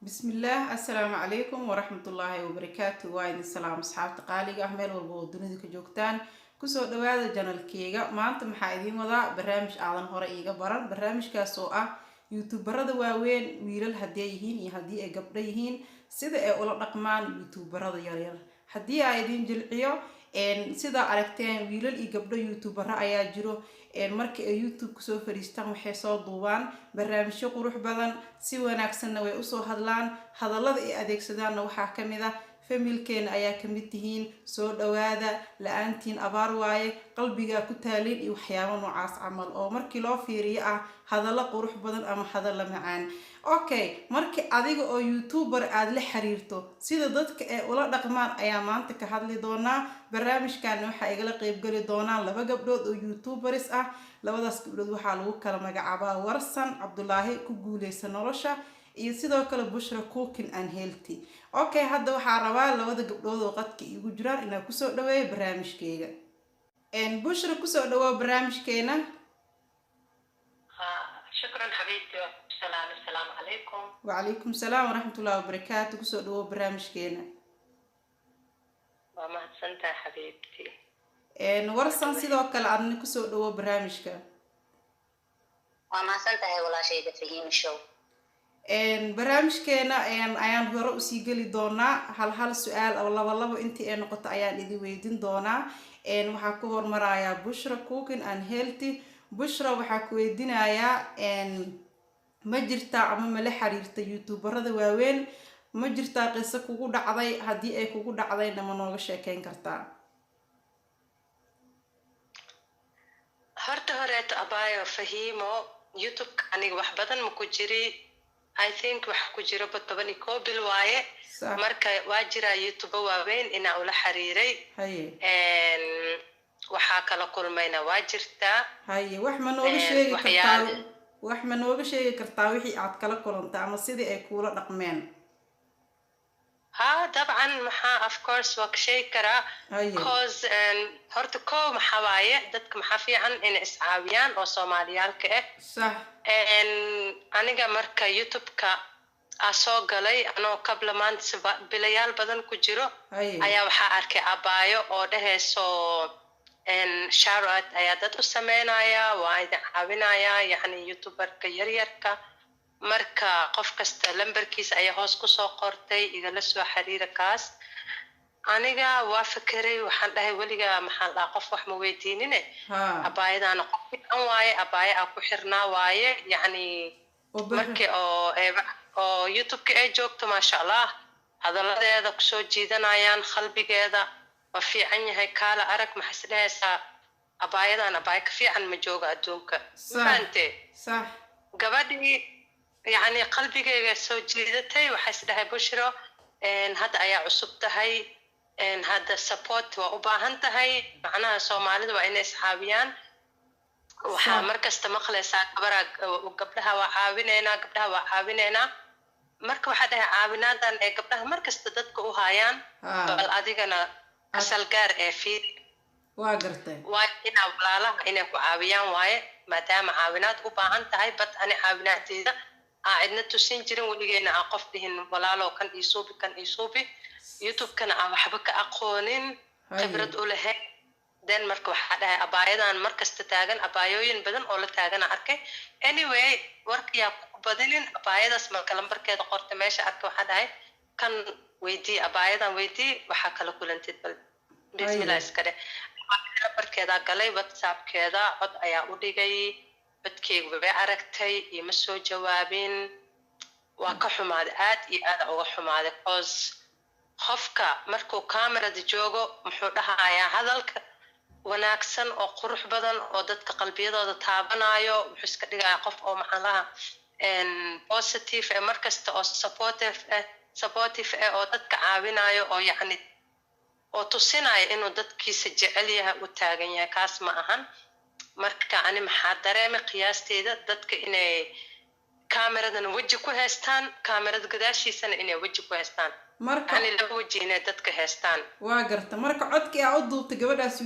بسم الله السلام عليكم ورحمة الله وبركاته وايد السلام أصحاب تقاليق أحمل والبودون ذي كجوكتان كسو دوادا جانل كيغا ما أنت محايدين وضع برامج أعلن هرائيغا بران برامج كاسوء يوتيوبرada waaweyn wiilal hadii yihiin iyo hadii ay gabdho yihiin sida ay ula dhaqmaan youtuberada yaryar hadii ay idin jilciyo sida aragteen wiilal iyo gabdho youtubera ayaa jiro markii ay youtube ku soo fariistaan waxay soo duubaan barnaamijyo qurux badan si wanaagsanna way u soo hadlaan hadallada ay adeegsadaanna waxaa kamid ah familkeena ayaa kamid tihiin soo dhawaada la'aantiin abaar waaye qalbiga ku taalin iyo waxyaabo noocaas camal oo markii loo fiiriyo ah hadallo qurux badan ama hadallo macaan okay markii adiga oo youtuber aad la xiriirto sida dadka ay ula dhaqmaan ayaa maanta ka hadli doonaa barnaamijkan waxa igala qayb gali doonaan laba gabdhood oo youtubers ah labadaas gabdhood waxaa lagu kala magacaabaa Warsan Cabdullaahi ku guuleysan nolosha iyo sidoo kale Bushra Cooking and Healthy okay hadda waxaa rabaa labada gabdhood oo qadka igu jiraan inaan ku soo dhaweeyo barnaamijkeega Bushra ku soo dhawo barnaamijkeena شكرا حبيبتي السلام عليكم وعليكم السلام ورحمة الله وبركاته كسو دو برنامجكينا وما هتسنتا حبيبتي ورسان سيدو كلا عدنا كسو دو برنامجك وما هتسنتا هي ولا شيء بفهيم الشو برنامجكينا ayaan hore u sii gali doonaa hal su'aal oo laba intii ay noqoto ayaan idin weydiin doonaa waxaa ku hormaraya Bushra Cooking and Healthy Bushra waxaa ku weydiinayaa ma jirtaa ama ma la xiriirta youtuberada waaweyn ma jirtaa qiso kugu dhacday hadii ay kugu dhacdayna ma nooga sheekeyn kartaa horta horeeto abaayo fahiimo youtube aniga wax badan ma ku jiri I think wax ku jiro badbadan iyo bil waaye marka waa jira youtuber waaweyn ina ula xiriiray waxaa kala kulmayna waa jirtaa haye wax ma nooga sheegi kartaa wixii aad kala kulantay ama sidii ay kuula dhaqmeen طبعا maxaa of course waa ka sheegi karaa cause horta koo maxaa waaye dadka maxaa fiican inay iscaawiyaan oo Soomaaliyaalka ah sax aniga marka youtube-ka soo galay anoo kabla maanta bilayaal badan ku jiro ayaa waxaa arkay abaayo oo dhahayso shaarat ayaa dad u sameynaya waa idin caawinaya yani youtuberka yaryarka marka qof kasta lambarkiisa ayaa hoos ku soo qortay igala soo xiriira kaas aniga waa fikiray waxaan dhahay weliga maxaan dhahay qof wax ma weydiinine abaayadana qof fiican waaye abaaya aan ku xirnaa waaye yani markii oo youtube-ka ay joogto maasha allah hadalladeeda kusoo jiidanayaan qalbigeeda waa fiican yahay kaala arag maxaa isdhahaysaa abaayadan abaaya ka fiican ma jooga adduunka maante صح gabadhii yani qalbigeyga soo jiidatay waxaa isdhahay Bushra hadda ayaa cusub tahay hadda support waa u baahan tahay macnaha Soomaalida waa inay iscaawiyaan waxaa markasta maqlaysaa gabdhaha waa caawinayna marka waxaa dhahay caawinaadan ee gabdhaha markasta dadka u hayaan bal adigana asal gaar ee fiir waa gartay waa ina walaalaha inay ku caawiyaan waaye maadaama caawinaad u baahan tahay bad ani caawinaadeeda cidna tusin jirin weligeena aan qof dhihin walaalo kan isuubi youtube-kana aan waxba ka aqoonin khibrad u lahayn then marka waxaa dhahay abaayadan markasta taagan abaayooyin badan oo la taagana arkay anyway warkiyaa ku badinin abaayadaas marka lambarkeeda qorta meesha arkay waxaa dhahay kan weydii abaayadan weydii waxaa kala kulantid bal bismillah iska dheh lambarkeeda galay whatsappkeeda cod ayaa u dhigay codkeygu way aragtay ima soo jawaabin waa ka xumaaday aad iyo aad uga xumaaday cause qofka markuu kamerada joogo muxuu dhahayaa hadalka wanaagsan oo qurux badan oo dadka qalbiyadooda taabanayo wuxuu iska dhigayaa qof oo maxaan lahaa positive markasta oo supportive oo dadka caawinayo oo yacni oo tusinayo inuu dadkiisa jecel yahay u taagan yahay kaas ma ahan marka ani maxaa dareemay qiyaasteeda dadka inay kameradana weji ku haystaan kamerada gadaashiisana inay weji ku haystaan marka ani laba weji inay dadka haystaan waa garta marka codkii aa u duubtay gabadhaas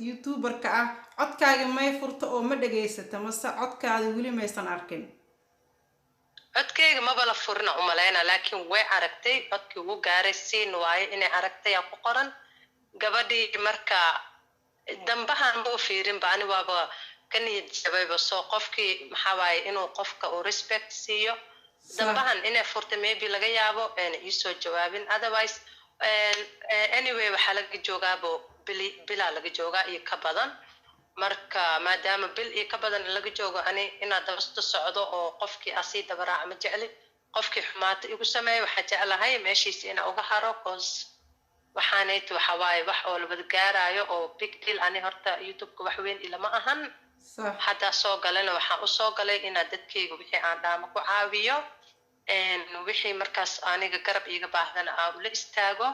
youtuberka ah codkaaga may furto oo ma dhageysata mase codkaada weli maysan arkin codkayga maba la furina umaleyna laakiin way aragtay codkii ugu gaaray siin waaye inay aragtay aa ku qoran gabadhii marka dambahan ma u fiirin ba ani waaba ka niyad jabayba soo qofkii maxaa waaye inuu qofka uu respect siiyo dambahan inay furta maybe laga yaabo iisoo jawaabin otherwise anyway waxaa laga joogaabo bilaa laga joogaa iyo ka badan marka maadaama bil iyo ka badan laga joogo ani inaad dabasta socdo oo qofkii asii dabaraaca ma jecli qofkii xumaata igu sameeya waxaa jeclahay meeshiisa inaa uga haro cause waxaanayt waxa waaye wax oo labada gaaraayo oo big deal ani horta youtube-ka wax weyn ilama ahan haddaa soo galana waxaan usoo galay inaad dadkayga wixii aan dhaamo ku caawiyo wixii markaas aniga garab iiga baahdana aan ula istaago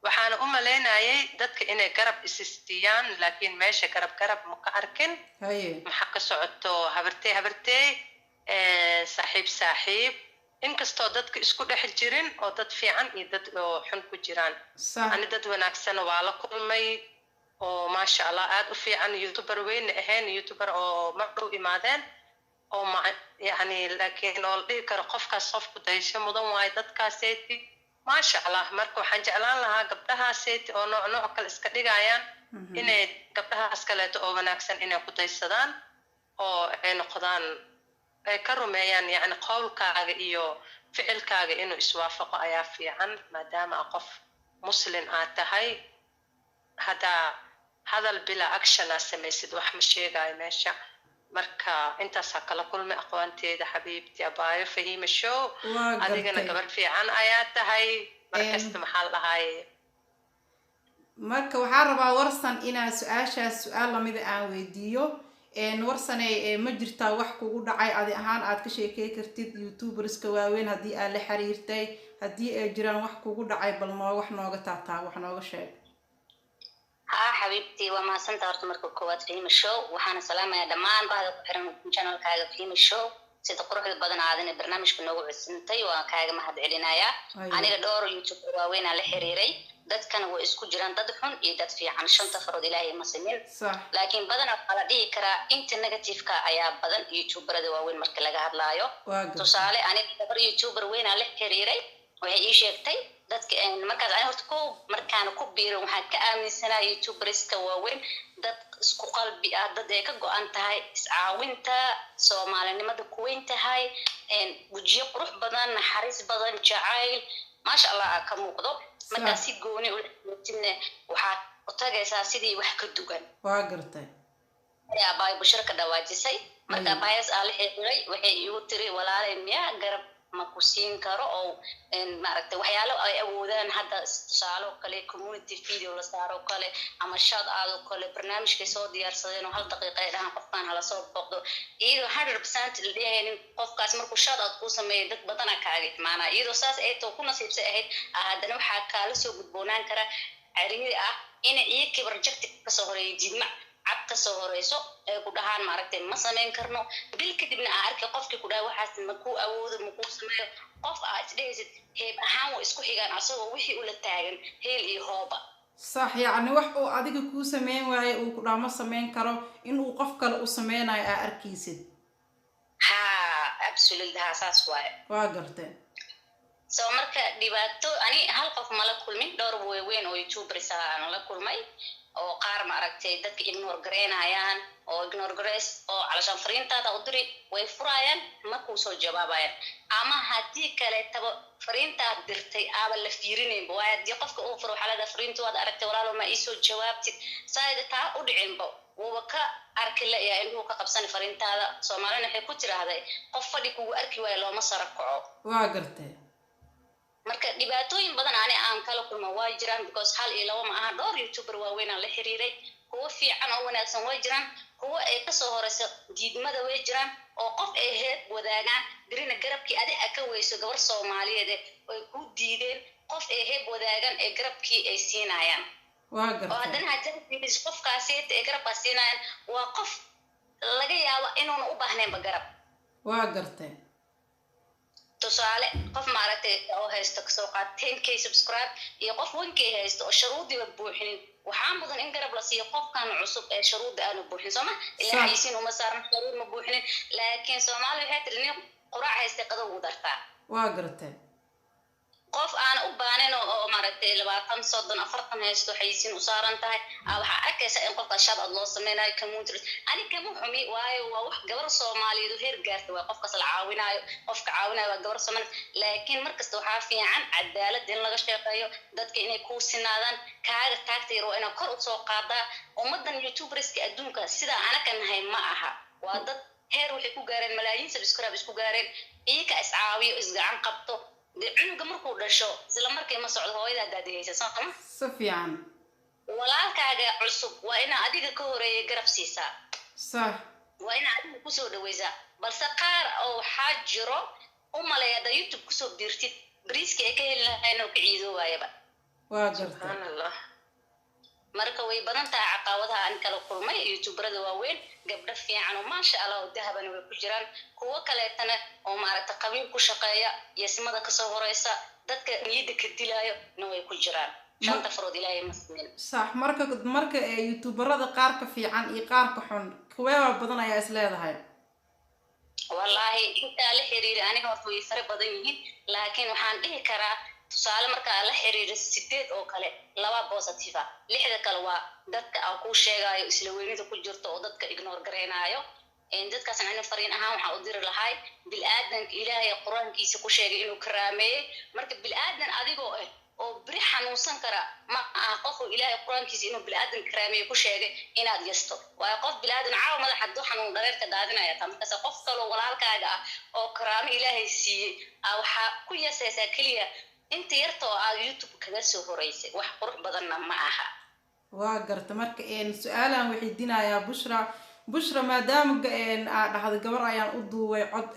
waxaana u malaynayay dadka inay garab isistiyaan laakiin meesha garab ma ka arkin maxaa ka socoto habartey saaxiib inkastoo dadka isku dhex jirin oo dad fiican iyo dad oo xun ku jiraan ani dad wanaagsan waa la kulmay oo maasha allah aad u fiican youtuber weyn ahayn youtuber oo mardhow imaadeen oo yani laakiin oo la dhihi karo qofkaas qofku daysho mudan waayo dadkaaseyti maasha allah marka waxaan jeclaan lahaa gabdhahaaseyti oo nooc kale iska dhigayaan inay gabdhahaas kaleeto oo wanaagsan inay ku daysadaan oo ay noqdaan ay ka rumeeyaan yani qowlkaaga iyo ficilkaaga inuu iswaafaqo ayaa fiican maadaama qof muslim aad tahay haddaa hadal bila action aa samaysid wax ma sheegaayo meesha marka intaasaa kala kulmay aqoonteeda xabiibti abaayo fahiima show adigana gabar fiican ayaa tahay markasta maxaa la dhahaaye marka waxaa rabaa warsan inaan su-aashaas su-aal lamida aan weydiiyo warsane ma jirtaa wax kugu dhacay adi ahaan aad ka sheekey kartid youtuberska waaweyn haddii aad la xiriirtay haddii ay jiraan wax kugu dhacay bal wax nooga taataa wax nooga sheeg حبيبتي وما سنت هرت مركب كوات فيلم الشو وحنا سلامة يا دمان بعد كحرم channel كاجا فيلم الشو سيد قروح بدن عادنا برنامج كنا وعد سنتي وكاجا ما حد علينا يا أنا دور يوتيوب وين على حريري دت كان هو إسكو جيران ددحون يدت في عن شنطة فرود إلهي مسلمين لكن بدن على دي كرا أنت نيجاتيف كا أيا بدن يوتيوبر ده وين مركب لقى هاد لايو تصالة أنا دور يوتيوبر وين على حريري وهي إيش يكتي dadka markaas ay horta markaan ku biiro waxaan ka aaminsanahay youtuberska waaweyn dad isku qalbi ah dad ay ka go'an tahay iscaawinta Soomaalinimada ku weyn tahay gujiyo qurux badan naxariis badan jacayl maasha Allah ka muuqdo marka si gooni u leeyahay waxa u tagaysaa sidii wax ka dugan waa gartay yaa bay busharka dhawaajisay marka bayas aan la xiriiray waxay igu tiri walaalay miya garab ma ku siin karo oo maaragtay waxyaalo ay awoodaan hadda tusaale kale community video la saaro kale ama shad aado kale barnaamijka soo diyaarsadeen oo hal daqiiqo ay dhahan qofkan hala soo boqdo iyadoo 100% leeyahay qofkaas markuu shad aad ku sameeyo dad badan kaaga imaanaa iyadoo saas ay too ku nasiibsay ahayd haddana waxa kala soo gudboonaan kara cariiri ah in ay project ka soo horeeyay jidma abka soo horeyso ee ku dhahaan maaragtay ma sameyn karno bil kadibna arkay qofkii ku dhahay waxaas ma ku awoodo ma ku sameeyo qof aad isdheeysid heeb ahaan oo isku xigaan asagoo wixii ula taagan heel iyo hooba صح يعني wax uu adiga ku sameyn waaye uu ku dhaamo sameyn karo in uu qof kale u sameynayo arkiisid ha absolutely hasaas waaye waa gartay soo marka dhibaato ani hal qof ma la kulmin dhowr weyn oo youtubers aan la kulmay oo qaar ma aragtay dadka ignore gareynayaan oo ignore gareys oo calashan fariintaada u diri way furayaan ma ku soo jawaabayaan ama hadii kale tabo fariintaad dirtay aaba la fiirineen waa hadii qofka uu furo xalada fariintu waad aragtay walaalo ma isoo jawaabtid saayda taa u dhicinba wuu ka arki la yaa inuu ka qabsan fariintaada Soomaalina waxay ku tiraahday qof fadhi kugu arki waayo looma sarakaco waa gartay marka dhibaatooyin badan aan kala kulmo waa jiraan because hal iyo laba ma aha dhowr youtuber waaweyn aan la xiriiray kuwa fiican oo wanaagsan way jiraan kuwa ay ka soo horeyso diidmada way jiraan oo qof ay heed wadaagaan dirina garabkii adiga ka weyso gabar Soomaaliyeed oo ku diideen qof ay heed wadaagan ee garabkii ay siinayaan waa gartay oo haddana hadii qofkaasi ay garab siinayaan waa qof laga yaabo inuu u baahnayn garab waa gartay tusaale qof maaragtay oo haysto kasoo qaad 10k subscribe iyo qof 1k haysto oo shuruudiga buuxin waxaa mudan in garab la siiyo qofkan cusub ee shuruudda aan buuxin soma ilaa aysiin uma saaran shuruud ma buuxin laakiin Soomaaliya waxay tirnaa quraac haystay qado ugu dartaa waa gartay qof aan u baanin oo maaragtay 20 30 40 haysto xayisiin u saaran tahay waxa arkaysa in qofka shad loo sameeyo community ani kama xumi waayo waa wax gabar Soomaaliyeed heer gaartay waa qofka la caawinayo qofka caawinayo waa gabar Soomaaliyeed laakiin markasta waxa fiican cadaalad in laga shaqeeyo dadka inay ku sinaadaan kaaga taagtayro inay kor u soo qaadaa ummadan YouTubers-ka adduunka sida anaga nahay ma aha waa dad heer waxay ku gaareen malaayiin subscribe isku gaareen iyaga is caawiyo is gacan qabto cunuga markuu dhasho isla markay ma socdo hooyada daadiyaysa sama si fiican walaalkaaga cusub waa ina adiga ka horeeyay garab siisaa sax waa ina adiga ku soo dhaweysaa balse qaar oo waxaa jiro u maleeya YouTube ku soo biirtid bariiska ay ka heli lahayn oo ka ciido waayaba waa gartay subhanallah marka way badan tahay caqabadaha aan kala kulmay YouTuberada waaweyn gabdho fiican oo maasha Allah oo dahaban way ku jiraan kuwa kaleetana oo maaragtay qabiil ku shaqeeya yeesmada ka soo horeysa dadka niyada ka dilaayo way ku jiraan shanta farood ilaahay mas'uul sax marka YouTuberada qaar ka fiican iyo qaar ka xun kuwa badan ayaa is leedahay wallahi inta la xiriir aniga horta way fara badan yihiin laakiin waxaan dhihi karaa tusaale marka la xiriiro 8 oo kale 2 positive ah 6 kale waa dadka aan ku sheegayo isla weynida ku jirto oo dadka ignore gareenayo dadkaas aan fariin ahaan waxa u diri lahay bil aadanka ilaahay quraankiisa ku sheegay inuu karaameeyay marka bil aadan adigoo oo bari xanuunsan kara ma aha qof ilaahay quraankiisa inuu bil aadan karaameeyay ku sheegay inaad yasto waa qof bil aadan caaw madaxa doo xanuun dhareerka daadinaya tamkaas qof kale walaalkaaga ah oo karaamo ilaahay siiyay waxa ku yeesaysa kaliya inta yartoo aad YouTube kaga soo horeysay wax qurux badanna ma aha waa garta marka su'aalan waxay dinayaa bushra maadaama aad dhahdo gabar ayaan u duubay cod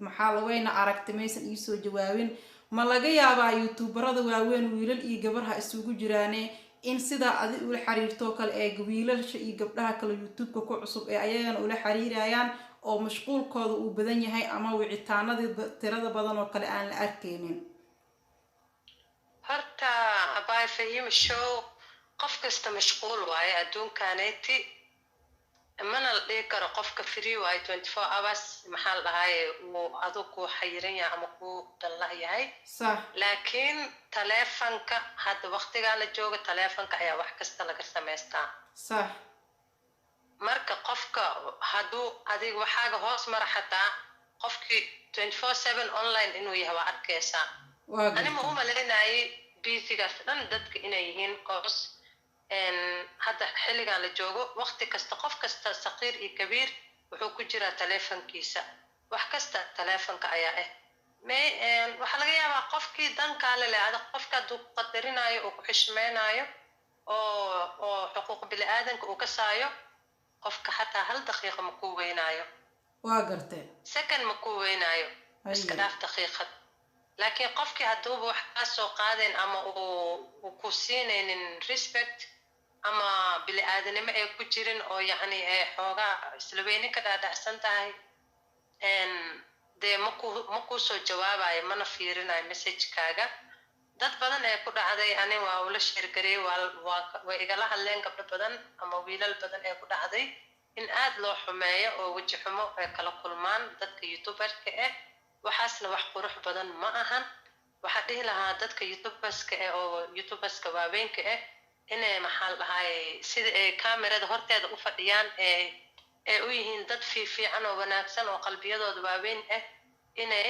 maxaa la weyna aragtay maysan ii soo jawaabin ma laga yaabaa YouTuberada waaweyn wiilal iyo gabarha isugu jiraane in sida adi ula xiriirto kale wiilasha iyo gabdhaha kale YouTube-ka ku cusub ayagana ula xiriirayaan oo mashquulkooda uu badan yahay ama wicitaanadii tirada badan oo kale aan la arkaynin horta abay fahim show qof kasta mashquul waaye adduunkaneeti mana la dhihi karo qofka free waaye 24 hours maxaa la dhahaye uu adigu ku xayiran yahay ama ku dalla yahay sax laakiin taleefanka hadda waqtiga la joogo taleefanka ayaa wax kasta laga sameystaa sax marka qofka hadduu adiga waxaaga hoos mara xataa qofkii 24/7 online inuu yahay waa arkaysaa أنا ما هم لنا بيسيجاس لأن دتك إنا يهين قرص إن هذا حلقة على جوجو وقت كستقف كستصغير كبير وحكو جرا تلفون كيسة وحكست تلفون كأيه ما وحلقة يا قف كي دان كله هذا قف كدو قدرين أيه وحشمين أيه أو حقوق بالآدم وكسايو قف كحتى هل دقيقة مكوين أيه واقرته سكن مكوين أيه بس كداف دقيقة لكن قفكي هدوب وحاسو قادن أما وكوسينين respect أما بالآدم ما يكوجرين أو يعني حوجا سلويني كده دحسن تاعي إن ده مكو سو جواب أي ما نفيرين أي مسج كاجا dad badan ee ku dhacday ani waa ula sheergaray waa igala hadleen gabdho badan ama wiilal badan ee ku dhacday in aad loo xumeeyo oo waji xumo ay kala kulmaan dadka YouTuberka waxaasna wax qurux badan ma ahan waxa dhihi lahaa dadka YouTuberska oo YouTuberska waaweynka inay maxal lahaay sida ay kaamirada horteeda u fadhiyaan ee u yihiin dad fiican oo wanaagsan oo qalbiyadooda waaweyn inay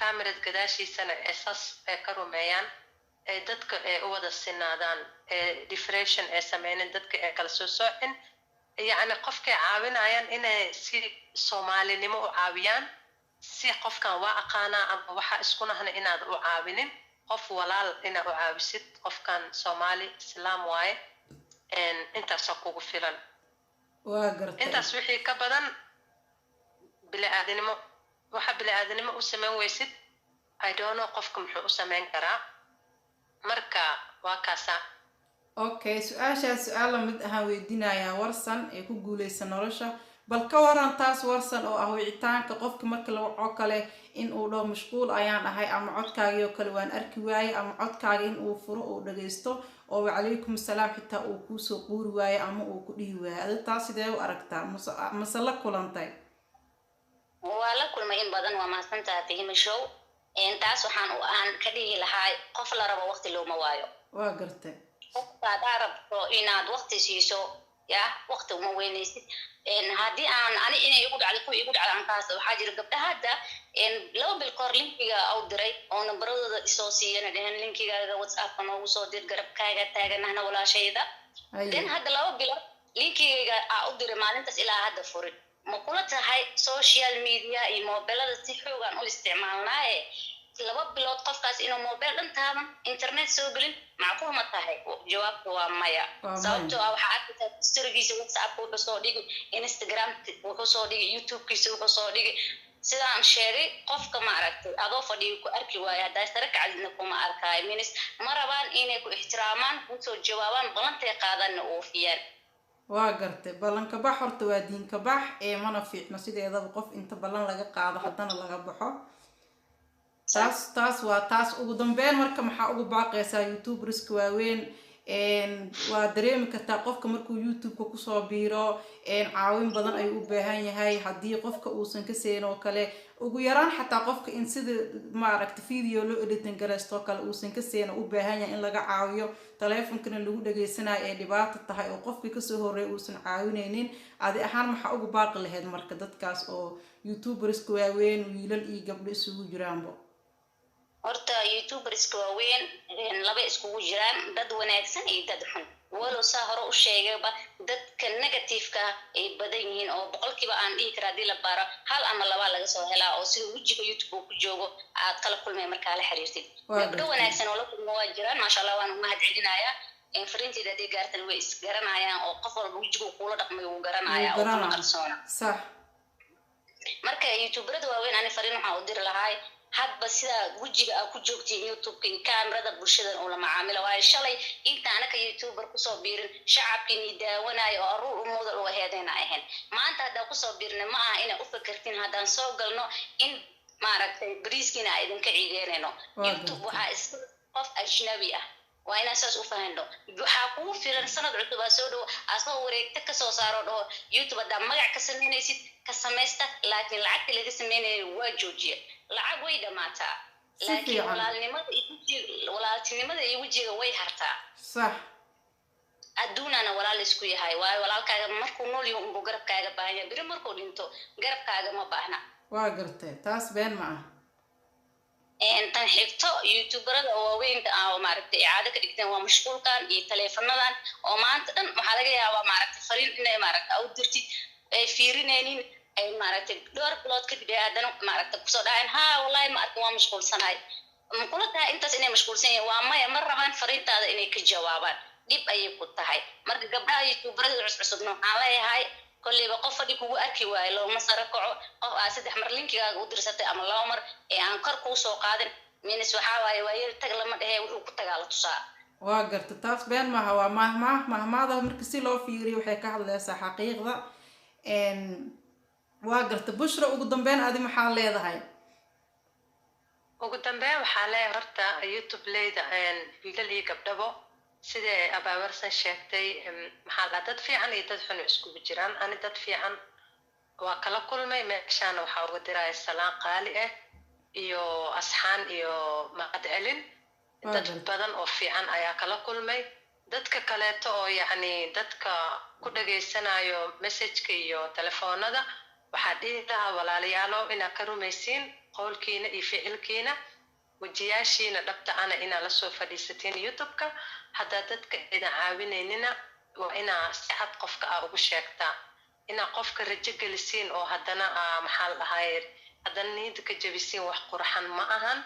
kaamirada gadaashiisana esas ka rumeeyaan dadka u wada sinaadaan differentiation sameeyaan dadka kala soo soocin yani qofka caawinayaan inay si Soomaalinimo u caawiyaan si qofkan waa aqaana ama waxa isku nahna inaad u caawinin qof walaal inaad u caawisid qofkan Soomaali Islaam waaye intaas kugu filan waa gartay intaas wixii ka badan bilaadanimo waxa bilaadanimo u sameyn weysid I don't know qofka muxuu u sameyn karaa marka waa kaasa okay su'aal mid ahaan weydiinaya warsan ee ku guuleysan nolosha bal ka waran taas warsan oo ah wicitaanka qofka marka la waco kale in uu dhaw mashquul ayaan ahay ama codkaaga oo kale waan arki waayay ama codkaaga in uu furo oo dhageysto oo wacalaykum salaam xitaa uu ku soo quuri waayay ama uu ku dhihi waayay taas sidee u aragtaa masala kulantay waa la kulmay in badan waa mahadsantahay Fahima Show taas waxaan aan ka dhihi lahaa qof la rabo waqti looma waayo waa gartay qofka aad rabto inaad waqti siiso ya waqti uma weynaysid haddii aan ani inay igu dhacdo aan kaas waxaa jira gabdhaha hadda laba bil kahor linkiga u diray oo nambaradooda isoo siiyana dhehen linkigaaga WhatsApp-ka noogu soo dir garabkaaga taaganahna walaashayda then hadda laba bilood linkigayga u diray maalintaas ilaa hadda furin ma kula tahay social media iyo mobilada si xoogan u isticmaalnaaye laba bilood qofkaas inuu mobile dhan taaban internet soo gelin macquul ma tahay jawaabtu waa maya sababtoo ah waxaa arkaysaa historigiisa WhatsApp wuxuu soo dhigi Instagram wuxuu soo dhigi YouTube-kiisa wuxuu soo dhigi sidaan sheegay qofka ma aragtay adoo fadhiyo ku arki waayo haddaa sare kacdina kuma arkaayo minis ma rabaan inay ku ixtiraamaan ku soo jawaabaan balantay qaadanna oofiyaan waa gartay ballanka bax horta waa diinka bax mana fiicno sideedaba qof inta ballan laga qaado haddana laga baxo taas waa taas ugu dambeyn marka maxaa ugu baaqaysaa YouTuberska waaweyn waa dareemi kartaa qofka markuu YouTube-ka kusoo biiro caawin badan ayuu u baahan yahay haddii qofka uusan ka seen oo kale ugu yaraan xataa qofka in sida maaragta video loo editin garaysto kale uusan ka seen u baahan yahay in laga caawiyo taleefankana lagu dhageysanayo ee dhibaato tahay oo qofkii kasoo horeey uusan caawinaynin adi ahaan maxaa ugu baaqi lahayd marka dadkaas oo YouTuberska waaweyn wiilal iyo gabdho isugu jiraanbo horta YouTuberska waaweyn laba iskugu jiraan dad wanaagsan iyo dad xun walow saa hore u sheegayba dadka negative-ka ay badan yihiin oo boqolkiiba aan dhihi karaa haddii la baaro hal ama laba laga soo helaa oo sida wejiga YouTube ku joogo aad kala kulmay markaa la xiriirtid gabdho wanaagsan oo la kulmo waa jiraan maasha Allah waan u mahadcelinayaa fariinteeda haddii gaartan way isgaranayaan oo qof walba wejiga kula dhaqmay uu garanayaa oo kama qarsoona sax marka YouTuberada waaweyn ani fariin waxaan u diri lahaa hadba sida wejiga aad ku joogtiin YouTube-ka iyo kaamirada bulshada oo la macaamilo waayo shalay inta anaka YouTuber kusoo biirin shacabkiini daawanayo oo aruur umooda uga heedayna ahayn maanta haddaa kusoo biirna ma aha inaan u fakartin haddaan soo galno in maaragtay bariiskiina a idinka ciideynayno YouTube waxaa iska qof ajnabi ah waa inaan saas u fahano waxaa kugu filan sanad cusub aa soo dhow asoo wareegta kasoo saaro dhaho YouTube haddaa magac ka samaynaysid ka samaysta laakiin lacagta laga samaynayo waa joojiya lacag way dhamaataa laakiin walaaltinimada iyo wejiga way hartaa sax adduunana walaal isku yahay waayo walaalkaaga markuu nool yahay unbuu garabkaaga baahan yahay beri markuu dhinto garabkaaga ma baahna waa gartay taas been ma ah tan xigto YouTuberada oo waaweynta oo maaragtay icaado ka dhigteen waa mashquulkan iyo taleefanadan oo maanta dhan waxaa laga yaabaa maaragtay fariin inay maaragtay u dirtid ay fiirinaynin ay maaragtay dhowr bilood kadib ay haddana maaragtay kusoo dhaceen wallahi ma arkin waa mashquulsanahay ma kula tahay intaas inay mashquulsan yihiin waa maya ma rabaan fariintaada inay ka jawaabaan dhib ayay ku tahay marka gabdhaha YouTuberada cusubna waxaan leeyahay kollayba qof fadhi kugu arki waayo looma sara kaco qof aa 3 mar linkigaaga u dirsatay ama 2 mar ee aan kor kuu soo qaadin minis waxaa waaye waa yar tag lama dhehe wuxuu ku tagaa la tusaa waa garta taas been maaha waa mahmaada marka si loo fiiriyo waxay ka hadlaysaa xaqiiqda waa garta bushra ugu dambeyn adi maxaa leedahay ugu dambeyn waxaa leeyahay horta YouTube leyda wiilal iyo gabdhabo sida abaawarsan sheegtay maxaa la dad fiican iyo dad xun iskugu jiraan ani dad fiican waa kala kulmay meeshaan waxaa uga diray salaan qaali ah iyo asxaan iyo mahadcelin dad badan oo fiican ayaa kala kulmay dadka kaleeto oo yacni dadka ku dhageysanayo message-ka iyo telefoonada waxaa dhihi lahaa walaalayaalo inaad ka rumaysiin qowlkiina iyo ficilkiina wejiyaashiina dhabta ana inaa lasoo fadhiisatiin YouTube-ka haddaa dadka aydan caawinaynina waa inaa si cad qofka aa ugu sheegtaa inaa qofka rajo gelisiin oo haddana maxaa la dhahaye haddana niyadda ka jabisiin wax qurxan ma ahan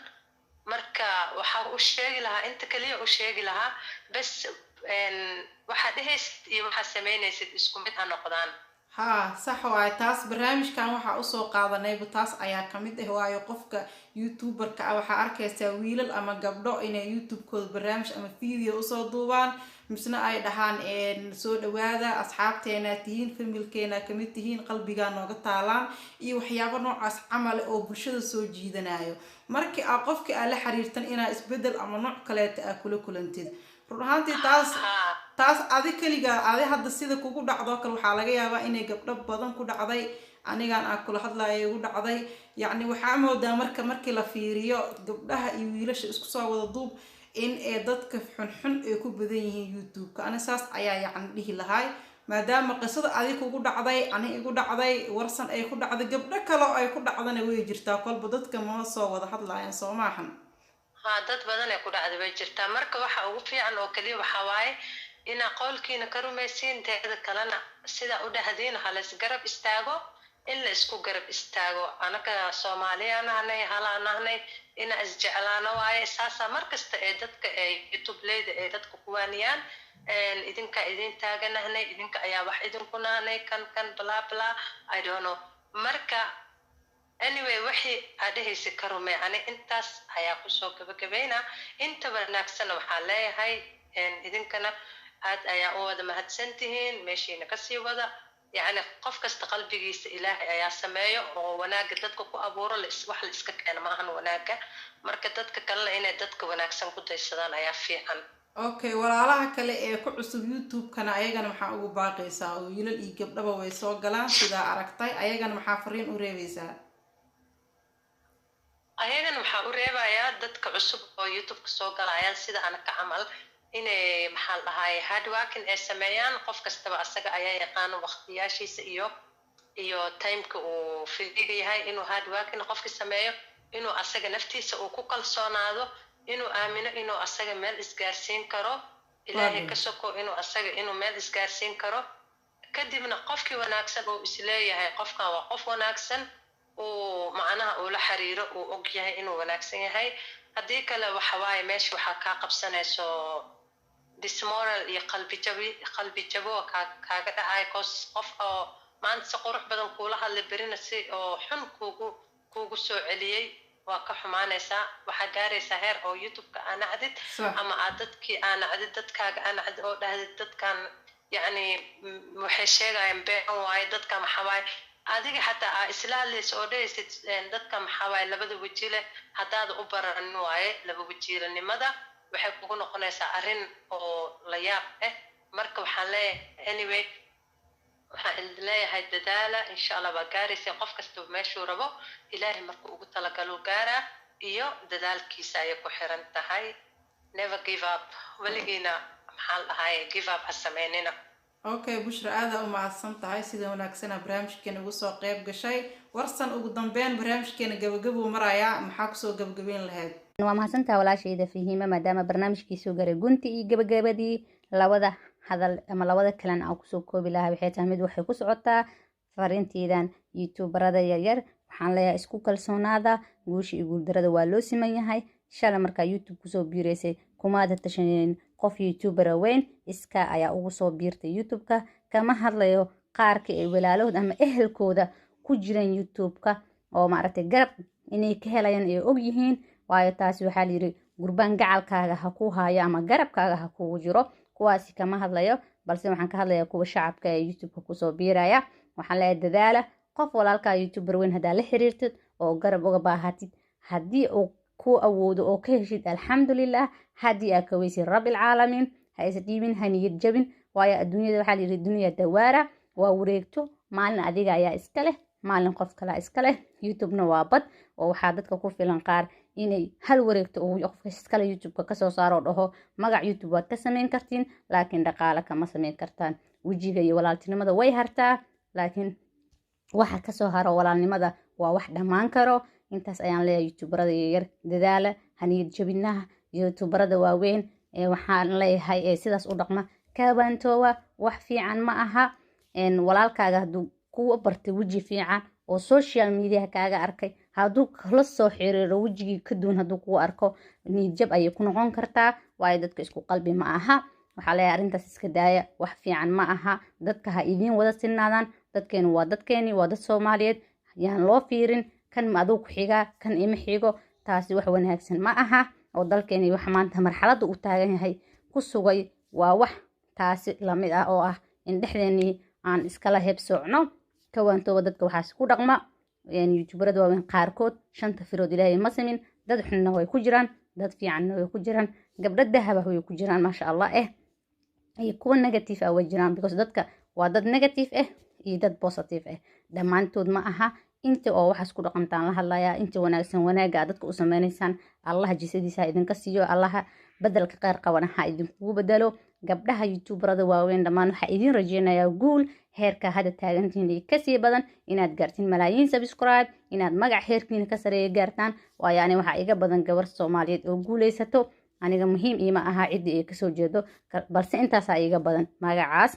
marka waxaa u sheegi lahaa inta kaliya u sheegi lahaa bas waxaa dhehaysid iyo waxaa samaynaysid isku mid ha noqdaan صح واي تاس برنامج كان waxaa u soo qaadanay taas ayaa kamid ah waayo qofka YouTuber-ka waxa arkaysaa wiilal ama gabdho inay YouTube-kooda barnaamij ama video u soo duubaan misna ay dhahaan soo dhawaada asxaabteena tihiin familkeena kamid tihiin qalbiga nooga taalaan iyo waxyaabo noocaas camal oo bulshada soo jiidanayo markii aad qofka la xiriirtan inaa isbedel ama nooc kale ah kula kulantid ruuxantii taas adi kaliga adi hadda sida kugu dhacdo kale waxa laga yaabaa inay gabdho badan ku dhacday anigan aan kula hadlayo igu dhacday. yacni waxaa moodaa markii la fiiriyo gabdhaha iyo wiilasha isku soo wada duub in dadka xunxun ay ku badan yihiin youtube-ka. ani saas ayaa yacni dhihi lahay maadaama qisada adiga kugu dhacday ani igu dhacday warsan ay ku dhacday gabdho kale oo ay ku dhacdana way jirtaa kolba dadka ma soo wada hadlayaan soo maahan. dad badan ay ku dhacday way jirtaa. marka waxa ugu fiican oo kaliya waxa waaye inaa qowlkiina ka rumaysiin teeda kalena sida u dhahdeen hala isgarab istaago in la isku garab istaago. anaga Soomaaliyaana ahnay halaanahnay ina isjeclaano waaye saasa markasta ee dadka ee youtube leyda ee dadka kuwaaniyaan idinka idin taaganahnay idinka ayaa wax idinku nahnay kan bla bla I don't know. marka anyway wixii adahaysi ka rumay ani intaas ayaa kusoo gabagabayna. inta wanaagsan waxaa leeyahay idinkana aad ayaa u wada mahadsantihiin meeshiina kasii wada. يعني qof kasta qalbigiisa ilaahay ayaa sameeyo oo wanaaga dadka ku abuuro wax la iska keeno maahan wanaaga. marka dadka kale inay dadka wanaagsan ku daysadaan ayaa fiican. okay walaalaha kale ee ku cusub youtube-kana ayagana maxaa ugu baaqaysaa oo wiilal iyo gabdhaba way soo galaan sida aragtay ayagana maxaa fariin u reebaysaa? ayagana waxaa u reebayaa dadka cusub oo youtube-ka soo galayaan sida anaka camal inay maxaa dhahay hard working ay sameeyaan. qof kastaba asaga ayaa yaqaan waqtiyaashiisa iyo timeka uu fidiga yahay inuu hard working qofka sameeyo inuu asaga naftiisa uu ku kalsoonaado inuu aamino inuu asaga meel isgaarsiin karo ilaahay ka soko inuu meel isgaarsiin karo. kadibna qofkii wanaagsan uu isleeyahay qofkan waa qof wanaagsan uu macnaha uu la xiriiro uu og yahay inuu wanaagsan yahay. haddii kale waxa waaye meesha waxaa kaa qabsanayso dismoral iyo qalbi jabo kaaga dhacay qof oo maanta si qurux badan kuula hadlay berina si oo xun kuugu soo celiyey waa ka xumaanaysaa. waxaa gaaraysaa heer oo youtube-ka aa nacdid ama aad dadkii aa nacdid dadkaaga aa nacdid oo dhahdid dadkan yacni waxay sheegayaan been waaye dadka maxaa waaye adiga xataa aa isla hadlaysa oo dhahaysid dadka maxaa waaye labada weji leh haddaada u baranin waaye laba wejiilanimada waxay kugu noqonaysaa arrin oo la yaab ah. marka waxaan leeyahay anyway waxaan leeyahay dadaala insha allah waa gaaraysa. qof kasta meeshuu rabo ilaahay markuu ugu talagalo gaaraa iyo dadaalkiisa ayay ku xiran tahay. never give up weligiina maxaa dhahay give up ha sameynina. okay bushra aada u mahadsan tahay sida wanaagsan barnaamijkeena ugu soo qayb gashay. warsan ugu dambeyn barnaamijkeena gabagabuu marayaa maxaa kusoo gabagabeyn lahayd? waa mahadsantaha walaashayda Fahiima maadaama barnaamijkiisu garay gunti iyo gabagabadii labada hadal ama labada kalan aan kusoo koobi lahaa waxay tahay mid waxay ku socotaa fariinteedan youtuberada yaryar waxaan leeyahay isku kalsoonaada guusha iyo guuldarada waa loo siman yahay. shalay markaa youtube kusoo biiraysay kumaada tashaneen qof youtuber weyn iska ayaa ugu soo biirtay youtube-ka. kama hadlayo qaarka ee walaalood ama ehelkooda ku jiraan youtube-ka oo maaragtay garab inay ka helayaan ay og yihiin waayo taasi waxaa la yiri gurbaan gacalkaaga ha ku haayo ama garabkaaga ha kugu jiro. kuwaasi kama hadlayo balse waxaan ka hadlayaa kuwa shacabka ee youtube-ka kusoo biiraya. waxaan leeyahay dadaala qof walaalkaa youtuber weyn haddaa la xiriirtid oo garab uga baahatid haddii uu ku awoodo oo ka heshid alxamdulilah. haddii aa ka weysid rabbilcaalamiin ha is dhiibin ha niyad jabin waayo adduunyada waxaa la yiri dunya dawaara waa wareegto maalin adiga ayaa iska leh maalin qof kale iska leh. youtube-na waa bad oo waxaa dadka ku filan qaar inay hal wareegto uu qofka iskale youtube-ka kasoo saaro dhaho magac youtube waad ka samayn kartiin laakiin dhaqaale kama samayn kartaan. wejiga iyo walaaltinimada way hartaa laakiin waxa kasoo haro walaalnimada waa wax dhammaan karo. intaas ayaan leeyahay youtuberada yaryar dadaala haniyad jabinaha youtuberada waaweyn waxaan leeyahay sidaas u dhaqma kaabantoowa wax fiican ma aha. walaalkaaga hadduu kuwa bartay weji fiican oo social media kaaga arkay hadduu kala soo xiriiro wejigii ka duwan hadduu kugu arko niyad jab ayay ku noqon kartaa waayo dadka isku qalbi ma aha. waxaa leeyahay arrintaas iska daaya wax fiican ma aha. dadka ha idiin wada sinaadaan. dadkeenu waa dadkeeni waa dad Soomaaliyeed yaan loo fiirin kan ma aduu ku xigaa kan ima xigo taasi wax wanaagsan ma aha. oo dalkeeni wax maanta marxaladda u taagan yahay ku sugay waa wax taasi lamid ah oo ah in dhexdeeni aan iskala hebsoocno kawaantooba dadka waxaas ku dhaqma. youtuberada waaweyn qaarkood shanta firood ilaahay ma samin dad xunna way ku jiraan dad fiicanna way ku jiraan gabdho dahaba way ku jiraan maasha allah iyo kuwa negative ah way jiraan because dadka waa dad negative iyo dad positive dhammaantood ma aha inta oo waxaas ku dhaqantaan la hadlayaa inta wanaagsan wanaaga dadka u sameynaysaan allaha jisadiisa idinka siiyo allaha bedelka qeyr qabana ha idinkugu bedelo gabdhaha youtuberada waaweyn dhammaan waxaa idin rajeynayaa guul heerka hadda taagantihiin iyo kasii badan inaad gaartiin malaayiin subscribe inaad magac heerkiina ka sareeya gaartaan waayo ani waxaa iga badan gabar soomaaliyeed oo guuleysato aniga muhiim iima aha ciddii ay kasoo jeedo balse intaasaa iga badan magacaas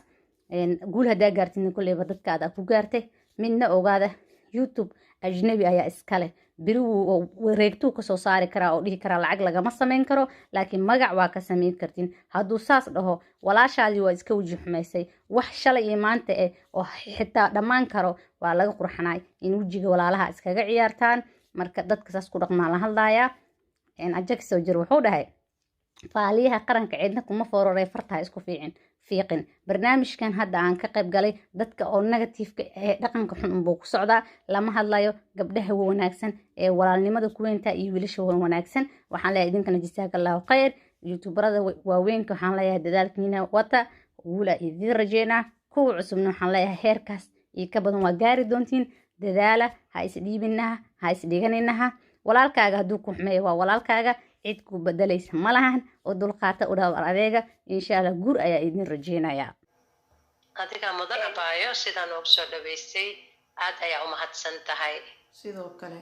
guul haddaa gaartiin kulleyba dadka aad ku gaartay midna ogaada youtube ajnabi ayaa iskale beri wuu wareegtuu kasoo saari karaa oo dhihi karaa lacag lagama samayn karo laakiin magac waa ka samayn kartiin hadduu saas dhaho walaashaadii waa iska waji xumaysay wax shalay iyo maanta oo xitaa dhammaan karo waa laga qurxanaay in wejiga walaalaha iskaga ciyaartaan marka dadka saas ku dhaqmaan la hadlayaa ajag soo jir wuxuu dhahay faaliyaha qaranka cidna kuma foorarey fartaha isku fiiqin barnaamijkan hadda aan ka qayb galay dadka oo negatifeka ee dhaqanka xun unbuu ku socdaa lama hadlayo gabdhaha wanaagsan ee walaalnimada kuweynta iyo wiilasha wanaagsan waxaan leeyahay idinkana jazaaka allahu khayr youtuberada waaweynka waxaan leeyahay dadaalkiina wata guula idin rajeynaa kuwa cusubna waxaan leeyahay heerkaas iyo ka badan waa gaari doontiin dadaala ha isdhiibinaha ha isdhiganinaha walaalkaaga hadduu ku xumeeyo waa walaalkaaga cid ku bedelaysa ma lahan oo dulqaata u dhaawar adeega insha allah guur ayaa idin rajeynayaa adiga mudan abaayo sidaan ugu soo dhaweysay aad ayaa u mahadsan tahay sidoo kale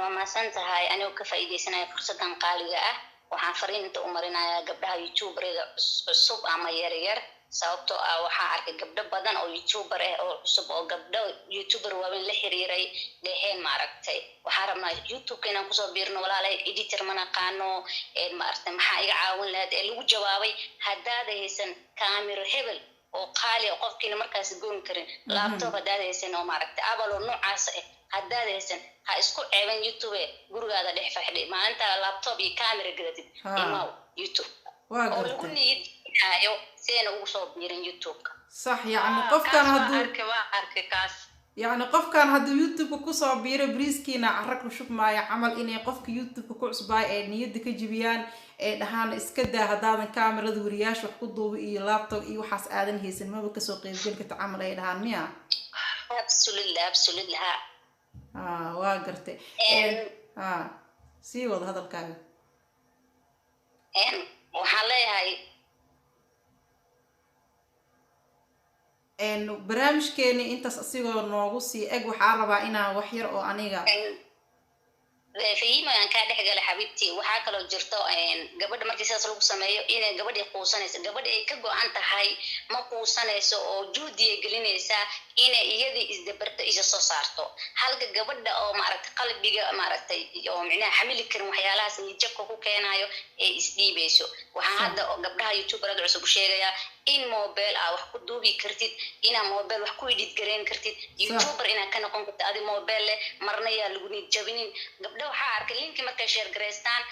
waa mahadsan tahay anigoo ka faa'iidaysanaya fursadan qaaliga ah waxaan fariinta u marinayaa gabdhaha youtuberada cusub ama yaryar sababtoo ah waxaa arkay gabdho badan oo youtuber oo cusub oo gabdho youtuber waaweyn la xiriiray dheheen maaragtay waxaan rabnaa youtube-ka inaan kusoo biirno walaalay editor ma naqaano maaragtay maxaa iga caawin lahayd ee lagu jawaabay haddaada haysan kaamiro hebel oo qaali oo qofkiina markaas goon karin laptop haddaada haysan oo maaragtay abalo noocaas haddaada haysan ha isku ceeban youtube gurigaada dhex fadhi maalinta laptop iyo kaamira gadatid imaw youtube oo lagu niyadaayo سين وصوب بيرن يوتيوب صح يعني قف كان هدو كاس يعني قف كان هدو يوتيوب كوصو بير بريسكينا عرك وشوف معي عمل إني قفك يوتيوب كوعصباي نيدك جبيان دهان اسكدا هدان كاميرا دورياش وحكودو إي لابتوب إي وحاس آدن هيسن ما بكسو قيبجلك تعمل أي دهان ميا absolutely ها واقرتي سي وضع هذا الكامل وحالي هاي barnaamijkeeni intaas asigoo noogu sii eg waxaa rabaa inaan wax yar oo aniga فهيما أن كان حاجة لحبيبتي وحاكلو جرتو قبل ما كيساس لوك سمايو إن قبل يقوسانيس قبل يكجو أنت هاي ما قوسانيس أو جودي يقلينيسا إن يدي إزدبرت إذا صارتو هل قبل ده أو معركة قلب بيجا معركة يوم عنا حمل كرم حيالها سنجكو هو كينايو إسدي بيسو وهذا قبلها يوتيوب رد عصب شيء إن موبايل أو حكودوبي كرتيد إن موبايل وحكويديد جرين كرتيد يوتيوبر إن كانوا كم كنت هذا موبايل مرنا يلقوني جبينين قبل waxaa arkay linki markay share gareystaan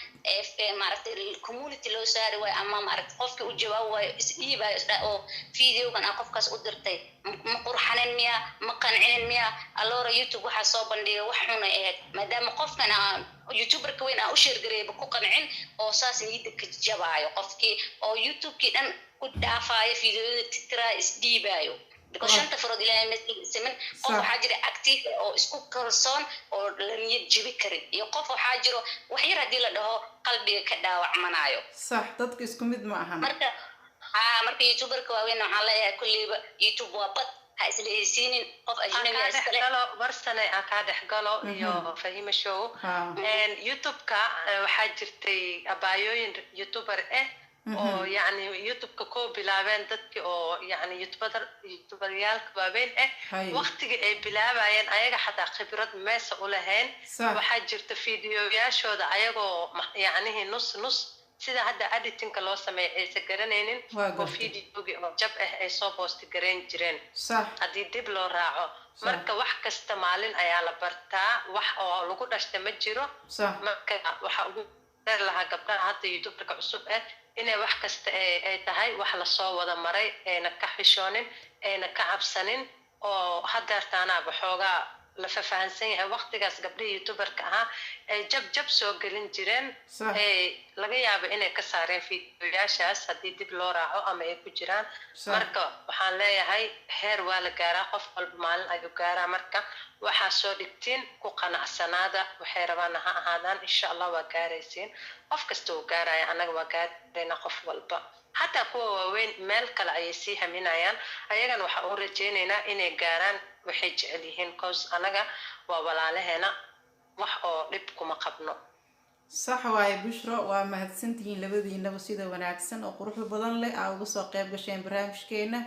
maaragtay community loo saari way ama maaragtay qofkii u jawaab way isdhiibay oo videogan aan qofkaas u dirtay ma qurxanin miya ma qancinin miya alora youtube waxa soo bandhigay wax xun ay ahayd maadaama qofkan youtuber ka weyn aan u share gareeyay ku qancin oo saas niyada ka jabaayo qofkii oo youtube-kii dhan ku dhaafayo videoda tira isdhiibayo because shanta farood ilaahay mas'uuliyad qof waxaa jira active oo isku kalsoon oo la niyad jabi karin iyo qof waxaa jiro wax yar hadii la dhaho qalbiga ka dhaawacmanayo sax dadku isku mid ma aha marka youtuberka waaweyn waxaa leeyahay kulliba youtube waa bad ha isla heysiinin qof ajnabi iska leh warsane aan ka dhex galo iyo fahima show youtube-ka waxaa jirtay abaayooyin youtuber oo yani youtube-ka koo bilaabeen dadkii oo yani youtuberyaalka waaweyn waqtiga ay bilaabayeen ayaga xataa khibrad meesa u lahayn waxaa jirta fideoyaashooda ayagoo yacnihii nus sida hadda editingka loo sameeyo aysan garanaynin oo videogii oo jab ay soo boosti garayn jireen haddii dib loo raaco marka wax kasta maalin ayaa la bartaa wax oo lagu dhashta ma jiro marka waxa ugu dheer lahaa gabdhaha hadda youtuberka cusub inay wax kasta ay tahay wax la soo wada maray ayna ka xishoonin ayna ka cabsanin oo hadeertaanaaba xoogaa la fafahansan yahay waqtigaas gabdhihii youtuberka ahaa ay jab soo gelin jireen laga yaabo inay ka saareen fiidiyoyaashaas haddii dib loo raaco ama ay ku jiraan marka waxaan leeyahay heer waa la gaaraa qof walba maalin ayuu gaaraa marka waxaa soo dhigtiin ku qanacsanaada waxay rabaan ha ahaadaan insha allah waa gaaraysiin qof kasta uu gaaraya annaga waa gaarayna qof walba حتى كوا وين مال كلا أي سيها منايان أيجان وحقول رجينا إني جاران وحج عليهن كوز أنا جا وولا لهنا وحقول لبكم قبنا صح واي بشرى ومهتسنتين لبدين لبسيدة ونعكسن وقروح بدن لي أو قصة قيب قشين برامج كينا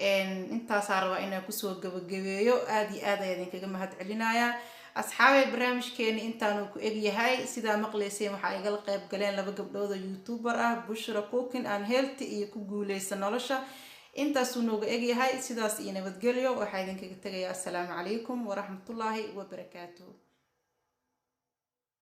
إن أنت صار وإنا كسوة جبجبيو آدي يعني كجمع هتعلنايا أصحاب البرامج كان إنتانو كأجي هاي سيدا مقلسي محايقة القيب قلين لبقى بلوضة يوتيوبر بشرى كوكين أن هيلتي يكوغولي سنالشا إنتا سنوغ أجي هاي سيدا سينا بتقليو وحايدين كتغيا السلام عليكم ورحمة الله وبركاته.